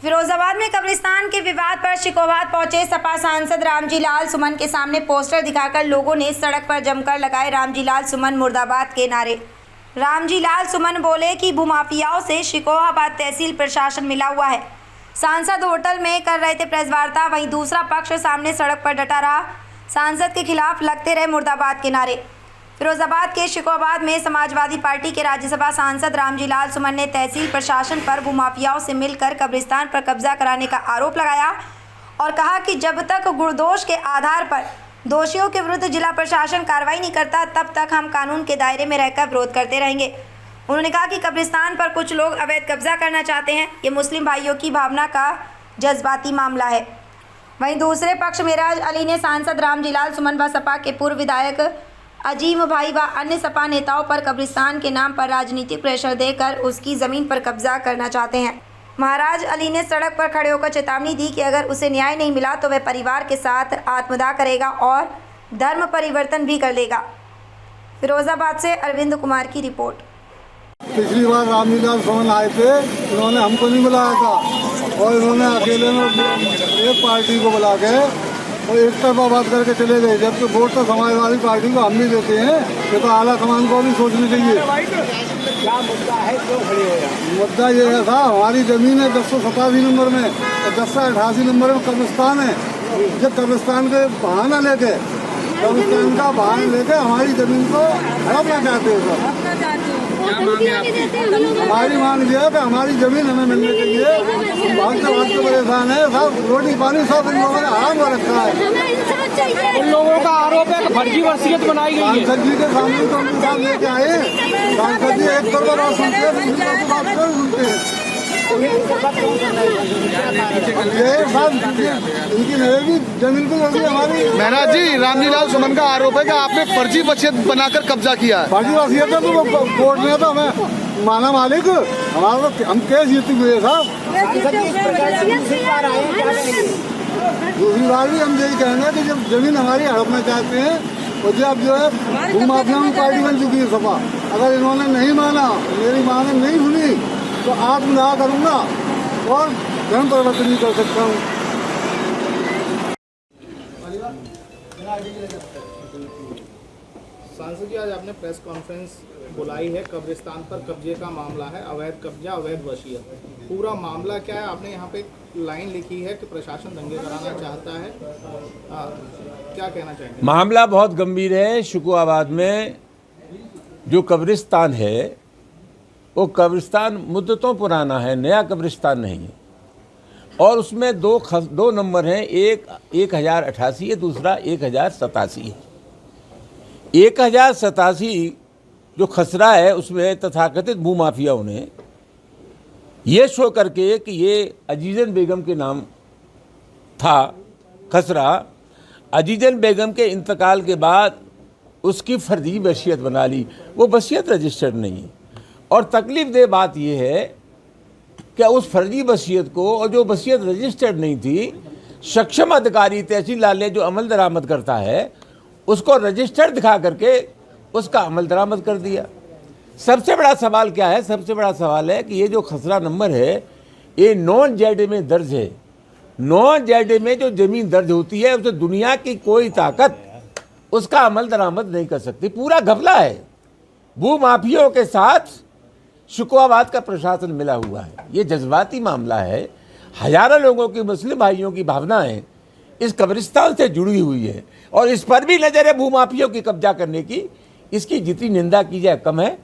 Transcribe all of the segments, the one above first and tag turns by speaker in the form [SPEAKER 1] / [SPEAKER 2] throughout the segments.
[SPEAKER 1] फिरोजाबाद में कब्रिस्तान के विवाद पर शिकोहात पहुंचे सपा सांसद रामजी लाल सुमन के सामने पोस्टर दिखाकर लोगों ने सड़क पर जमकर लगाए रामजी लाल सुमन मुर्दाबाद के नारे। रामजी लाल सुमन बोले कि भूमाफियाओं से शिकोहाबाद तहसील प्रशासन मिला हुआ है। सांसद होटल में कर रहे थे प्रेस वार्ता, वहीं दूसरा पक्ष सामने सड़क पर डटा रहा। सांसद के खिलाफ लगते रहे मुर्दाबाद के नारे। फिरोजाबाद के शिकोहाबाद में समाजवादी पार्टी के राज्यसभा सांसद रामजी लाल सुमन ने तहसील प्रशासन पर भूमाफियाओं से मिलकर कब्रिस्तान पर कब्जा कराने का आरोप लगाया और कहा कि जब तक गुणदोष के आधार पर दोषियों के विरुद्ध जिला प्रशासन कार्रवाई नहीं करता तब तक हम कानून के दायरे में रहकर विरोध करते रहेंगे। उन्होंने कहा कि कब्रिस्तान पर कुछ लोग अवैध कब्जा करना चाहते हैं। ये मुस्लिम भाइयों की भावना का जज्बाती मामला है। वहीं दूसरे पक्ष मेराज अली ने सांसद रामजी लाल सुमन व सपा के पूर्व विधायक अजीम भाई व अन्य सपा नेताओं पर कब्रिस्तान के नाम पर राजनीतिक प्रेशर देकर उसकी ज़मीन पर कब्जा करना चाहते हैं। महाराज अली ने सड़क पर खड़े होकर चेतावनी दी कि अगर उसे न्याय नहीं मिला तो वह परिवार के साथ आत्मदाह करेगा और धर्म परिवर्तन भी कर लेगा। फिरोजाबाद से अरविंद कुमार की रिपोर्ट।
[SPEAKER 2] पिछली बार रामजी लाल सुमन आए थे, इन्होंने हमको नहीं बुलाया था और इन्होंने अकेले में एक पार्टी को बुला के और एक तरफा बात करके चले गए, जबकि वोट तो समाजवादी पार्टी को हम भी देते हैं। ये तो आला कमान को भी सोचनी चाहिए।
[SPEAKER 3] क्या मुद्दा है, क्यों खड़े हो यहाँ?
[SPEAKER 2] मुद्दा ये है था, हमारी ज़मीन है 1087 नंबर में और 1088 नंबर में कब्रिस्तान है। जो कब्रिस्तान के बहाना लेके कब्रिस्तान का बहाना लेके हमारी ज़मीन को हड़पना चाहते हैं। हमारी मांग ये है कि हमारी ज़मीन हमें मिलनी चाहिए। भागते परेशान है, सब रोटी पानी सब इन लोगों ने आराम कर रखा है।
[SPEAKER 3] उन लोगों का आरोप है कि फर्जी वसीयत बनाई गई है।
[SPEAKER 2] सांसद जी के सामने तो उनके साथ लेके आए। सांसद जी एक तरफ बात सुनते हैं, दूसरी तरफ बात क्यों सुनते हैं? ये सब इनकी रहेगी ज़मीन को होगी हमारी।
[SPEAKER 4] महाराज जी, रामजी लाल सुमन का आरोप है कि आपने फर्जी वसीयत बनाकर कब्जा किया है।
[SPEAKER 2] फर्जी वसीयत है तो कोर्ट में तो हमें माना मालिक, हमारा तो हम केस जीते हुए साहब। दूसरी बार भी हम यही कहेंगे कि जब जमीन हमारी हड़पना चाहते हैं और जब जो है भूमाफियाओं की पार्टी बन चुकी है सपा, अगर इन्होंने नहीं माना, मेरी मांग नहीं सुनी तो आत्मदाह करूँगा और धर्म परिवर्तन भी कर सकता हूँ।
[SPEAKER 5] सांसद जी, आज आपने प्रेस कॉन्फ्रेंस बुलाई है, कब्रिस्तान पर कब्जे का मामला है, अवैध कब्जा, अवैध वसीयत, पूरा मामला क्या है? आपने यहाँ पे एक लाइन लिखी है कि प्रशासन दंगे कराना चाहता है, क्या कहना चाहेंगे?
[SPEAKER 6] मामला बहुत गंभीर है। शिकोहाबाद में जो कब्रिस्तान है वो कब्रिस्तान मुद्दतों पुराना है, नया कब्रिस्तान नहीं है और उसमें दो नंबर हैं, एक 1088 है, दूसरा 1087 है। 1087 जो खसरा है उसमें तथाकथित भूमाफियाओं ने ये शो करके कि ये अजीजन बेगम के नाम था खसरा, अजीजन बेगम के इंतकाल के बाद उसकी फर्जी वसीयत बना ली। वो वसीयत रजिस्टर्ड नहीं है और तकलीफ दे बात यह है कि उस फर्जी वसीयत को और जो वसीयत रजिस्टर्ड नहीं थी, सक्षम अधिकारी तहसीलदार जो अमल दरामद करता है उसको रजिस्टर्ड दिखा करके उसका अमल दरामद कर दिया। सबसे बड़ा सवाल क्या है? सबसे बड़ा सवाल है कि ये जो खसरा नंबर है ये नॉन जेड में दर्ज है। नॉन जेड में जो ज़मीन दर्ज होती है उसे दुनिया की कोई ताकत उसका अमल दरामद नहीं कर सकती। पूरा घपला है। भूमाफियों के साथ शिकोहाबाद का प्रशासन मिला हुआ है। ये जज्बाती मामला है। हजारों लोगों की, मुस्लिम भाइयों की भावनाएं इस कब्रिस्तान से जुड़ी हुई है और इस पर भी नजर है भूमाफियों की कब्जा करने की। इसकी जितनी निंदा की जाए कम है।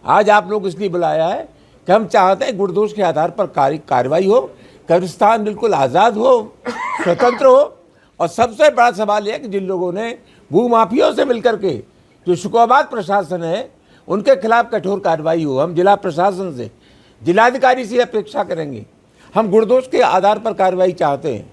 [SPEAKER 6] आज आप लोग इसलिए बुलाया है कि हम चाहते हैं गुणदोष के आधार पर कार्रवाई हो, कब्रिस्तान बिल्कुल आज़ाद हो, स्वतंत्र हो। और सबसे बड़ा सवाल यह है कि जिन लोगों ने भूमाफियों से मिलकर के जो शिकोहाबाद प्रशासन है उनके खिलाफ कठोर कार्रवाई हो। हम जिला प्रशासन से, जिलाधिकारी से अपेक्षा करेंगे। हम गुणदोष के आधार पर कार्रवाई चाहते हैं।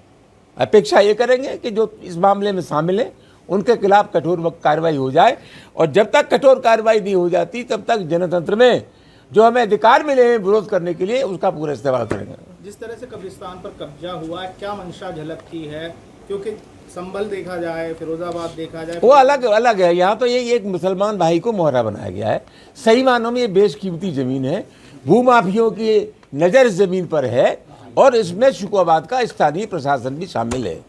[SPEAKER 6] अपेक्षा ये करेंगे कि जो इस मामले में शामिल हैं उनके खिलाफ कठोर कार्रवाई हो जाए और जब तक कठोर कार्रवाई नहीं हो जाती तब तक जनतंत्र में जो हमें अधिकार मिले हैं विरोध करने के लिए उसका पूरा इस्तेमाल करेंगे।
[SPEAKER 5] जिस तरह से कब्रिस्तान पर कब्जा हुआ है, क्या मंशा झलकती है? क्योंकि संभल देखा जाए, फिरोजाबाद देखा जाए,
[SPEAKER 6] वो अलग है। यहाँ तो ये एक मुसलमान भाई को मोहरा बनाया गया है। सही मानों में ये बेशकीमती ज़मीन है। भूमाफियों की नज़र ज़मीन पर है और इसमें शिकोहाबाद का स्थानीय प्रशासन भी शामिल है।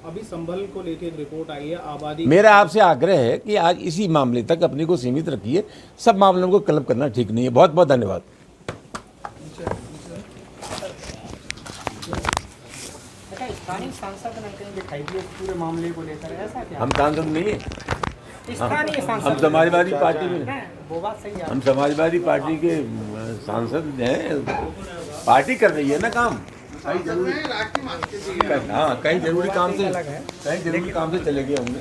[SPEAKER 5] अभी संभल को लेकर एक रिपोर्ट आई है आबादी।
[SPEAKER 6] मेरा आपसे आग्रह है कि आज इसी मामले तक अपने को सीमित रखिए, सब मामलों को क्लब करना ठीक नहीं है। बहुत बहुत धन्यवाद।
[SPEAKER 3] स्थानीय सांसद ने कहीं दिखाई दिए पूरे मामले को लेकर, ऐसा क्या?
[SPEAKER 6] हम सांसद नहीं है,
[SPEAKER 3] स्थानीय
[SPEAKER 6] हम
[SPEAKER 3] सांसद
[SPEAKER 6] समाजवादी पार्टी में,
[SPEAKER 3] वो बात सही है।
[SPEAKER 6] हम समाजवादी पार्टी के सांसद हैं। पार्टी कर रही है ना काम। हाँ, कहीं जरूरी काम से चले गए होंगे।